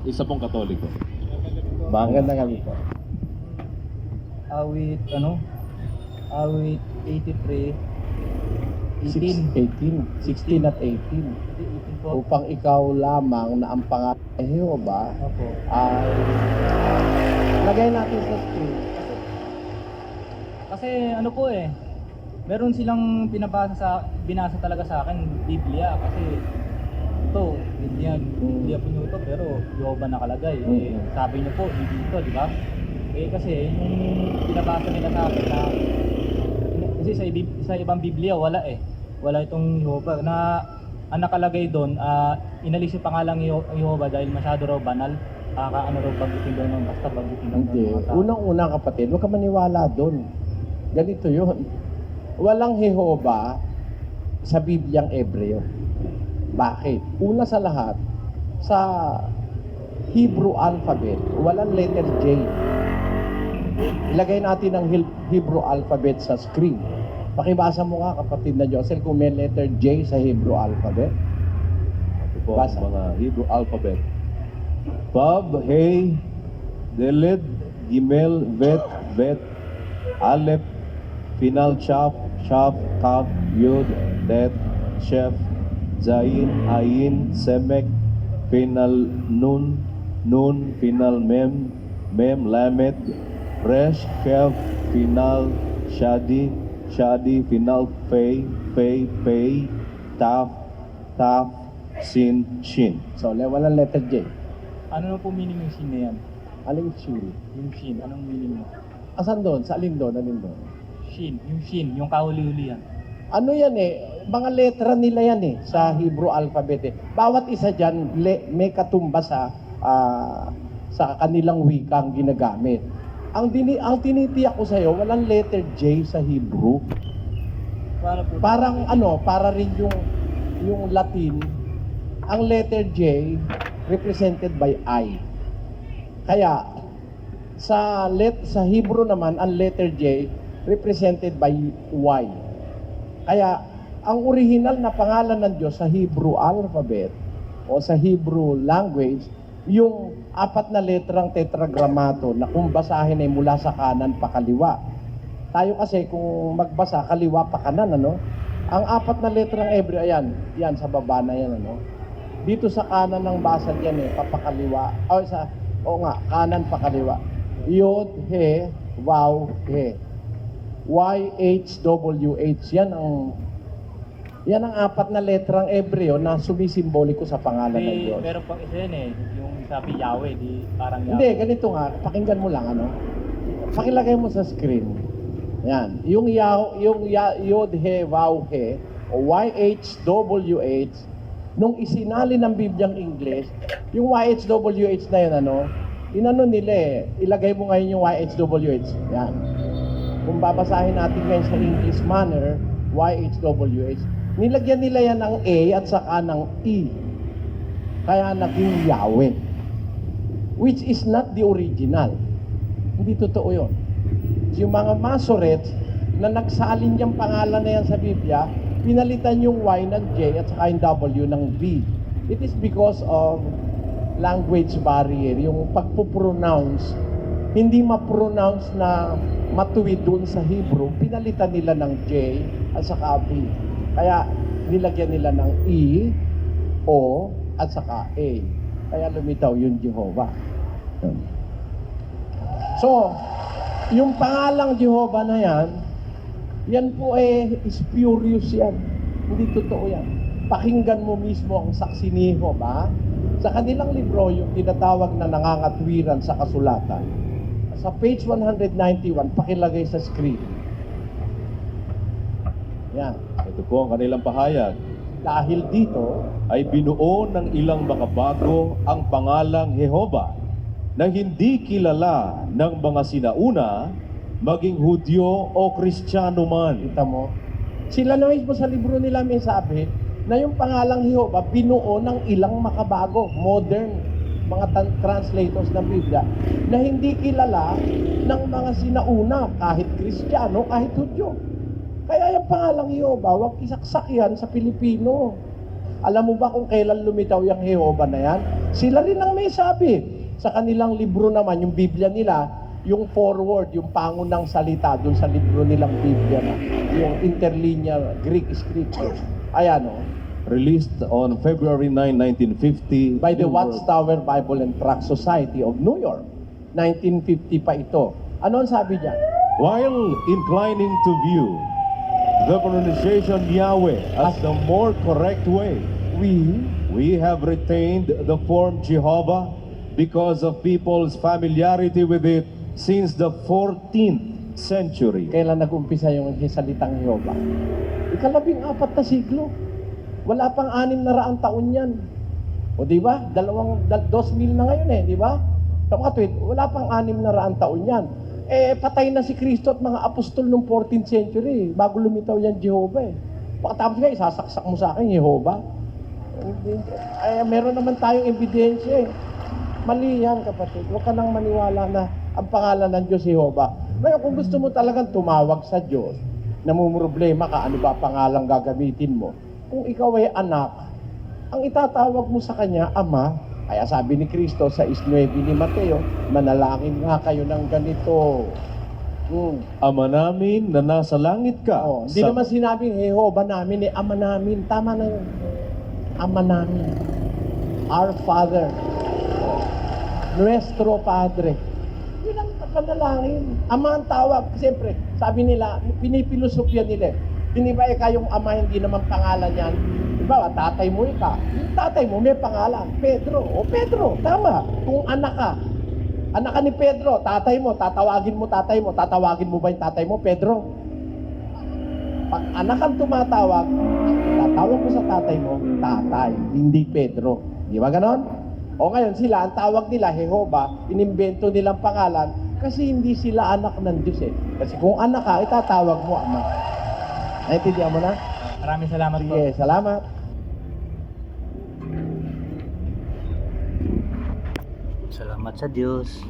isa pong Katoliko. Magandang gabi po. Awit, awit 83, 18. 18, 16 at 18. 18 po. Upang ikaw lamang na ang pangalan ng Jehova Opo. ay lagay natin sa screen. Kasi ano po meron silang binasa talaga sa akin, Biblia. Kasi ito, Biblia po nyo ito, pero Jehovah nakalagay. Sabi nyo po, hindi dito, di ba? Kasi yung pinabasa nila sa akin na kasi sa ibang Biblia wala wala itong Jehovah na ang nakalagay doon, inalis yung pangalang Jehovah dahil masyado raw banal. Ano raw pagdating doon ng basta pagdating doon. Hindi. Unang-una kapatid, huwag ka maniwala doon. Ganito yun. Walang Jehova sa Bibliang Ebreo. Bakit? Una sa lahat, sa Hebrew alphabet, walang letter J. Ilagay natin ang Hebrew alphabet sa screen. Pakibasa mo nga kapatid na Josel kung may letter J sa Hebrew alphabet. Ito po Basa. ang mga Hebrew alphabet. Vav, Hey, Deled, Gimel, Vet, Bet, Aleph, Pinal, Chaf, Shaf, Kaf, Yud, Det, Shef, Zayin, Ayin, Semek, Pinal, Nun, Nun, Pinal, Mem, Mem, Lamet, Resh, Kev, Pinal, Shadi, Shadi, Pinal, Fei, Fei, Pei, Taf, Taf, Sin, Shin. So, walang letter J. Ano na po meaning yung sin na yan? Aling Shin? Yung sin, anong meaning mo? Asan doon? Sa alin doon? Alin doon? Shin, yung kahuli-huli yan. Ano yan mga letra nila yan sa Hebrew alphabet Bawat isa dyan may katumbas sa kanilang wikang ginagamit. Ang tinitiyak ko sa'yo, walang letter J sa Hebrew. Para po, Para rin yung Latin, ang letter J represented by I. Kaya, sa Hebrew naman, ang letter J represented by Y. Kaya, ang original na pangalan ng Diyos sa Hebrew alphabet o sa Hebrew language, yung 4 na letrang tetragramato na kung basahin ay mula sa kanan pa kaliwa. Tayo kasi kung magbasa kaliwa pa kanan, ang 4 na letrang Hebreo, yan sa baba na yan, Dito sa kanan ng basa diyan papakaliwa. Kanan pa kaliwa. Yod, He, Waw, He. YHWH. Yan ang 4 na letrang Hebreo na sumisimboliko sa pangalan ng Diyos. meron pang isa yan yung sabi Yahweh, parang Yahweh. Hindi, ganito nga. Pakinggan mo lang, Pakilagay mo sa screen. Yan. Yung Yod, He, Waw, He, o YHWH, nung isinali ng Bibliang English, yung YHWH na yun, nila ilagay mo ngayon yung YHWH. Yan. Kung babasahin natin ngayon sa English manner, YHWH, nilagyan nila yan ng A at saka ng E. Kaya naging Yahweh. Which is not the original. Hindi totoo yun. Yung mga Masoretes na nagsalin yung pangalan na yan sa Biblia, pinalitan yung Y ng J at saka yung W ng B. It is because of language barrier. Yung pagpupronounce, hindi ma-pronounce na matuwid doon sa Hebrew, pinalitan nila ng J at saka B. Kaya nilagyan nila ng E, O, at saka A. Kaya lumitaw yung Jehovah. So, yung pangalang Jehovah na yan po spurious yan. Hindi totoo yan. Pakinggan mo mismo ang saksi ni Jehovah sa kanilang libro, yung tinatawag na nangangatwiran sa kasulatan. Sa page 191, pakilagay sa screen. Yan. Ito po ang kanilang pahayag. Dahil dito, Ay binuo ng ilang makabago ang pangalang Jehova na hindi kilala ng mga sinauna, maging Hudyo o Kristiyano man. kita mo, sila na mismo sa libro nila may sabi na yung pangalang Jehova binuo ng ilang makabago, modern mga translators ng Biblia na hindi kilala ng mga sinauna, kahit Kristiyano, kahit Hudyo. Kaya yung pangalang Jehova, huwag isaksak yan sa Pilipino. Alam mo ba kung kailan lumitaw yung Jehovah na yan? Sila rin ang may sabi. Sa kanilang libro naman, yung Biblia nila, yung forward, yung pangunang salita dun sa libro nilang Biblia na, yung interlinear Greek scripture. Ayan o. Released on February 9, 1950 By the New World- Watchtower Bible and Tract Society of New York. 1950 pa ito. Ano ang sabi niya? While inclining to view the pronunciation Yahweh as the more correct way, we have retained the form Jehovah because of people's familiarity with it since the 14th century. Kailan nag-umpisa yung salitang Jehovah? Ika-14 na siglo. Wala pang 600 taon yan. O di ba? 2,000 na ngayon di ba? Kapatid, wala pang 600 taon yan. Patay na si Kristo at mga apostol noong 14th century bago lumitaw yan Jehovah Pagkatapos nga, isasaksak mo sa akin, Jehovah. Meron naman tayong ebidensya Mali yan, kapatid. Huwag ka nang maniwala na ang pangalan ng Diyos Jehovah. Ngayon, kung gusto mo talagang tumawag sa Diyos, namumroblema ka, ano ba pangalang gagamitin mo? Kung ikaw ay anak, ang itatawag mo sa Kanya, Ama. Kaya sabi ni Kristo sa 6:9 ni Mateo, manalangin nga kayo ng ganito. Ama namin na nasa langit ka. Hindi naman sinabing Jehovah namin, Ama namin. Tama na yun. Ama namin. Our Father. Nuestro Padre. Yun ang panalangin. Ama ang tawag. Siyempre, sabi nila, pinipilosofya nila. Hindi ba kayong ama, hindi naman pangalan yan? Diba, tatay mo ika. Yung tatay mo may pangalan. Pedro. O Pedro, tama. Kung anak ka ni Pedro, tatay mo, tatawagin mo tatay mo. Tatawagin mo ba yung tatay mo, Pedro? Pag anak ang tumatawag, tatawag mo sa tatay mo, tatay, hindi Pedro. Di ba ganon? O ngayon sila, ang tawag nila, Jehovah, inimbento nilang pangalan kasi hindi sila anak ng Diyos Kasi kung anak ka, itatawag mo ama. Naintindihan mo na? Maraming salamat po. Sige, salamat. Salamat sa Diyos.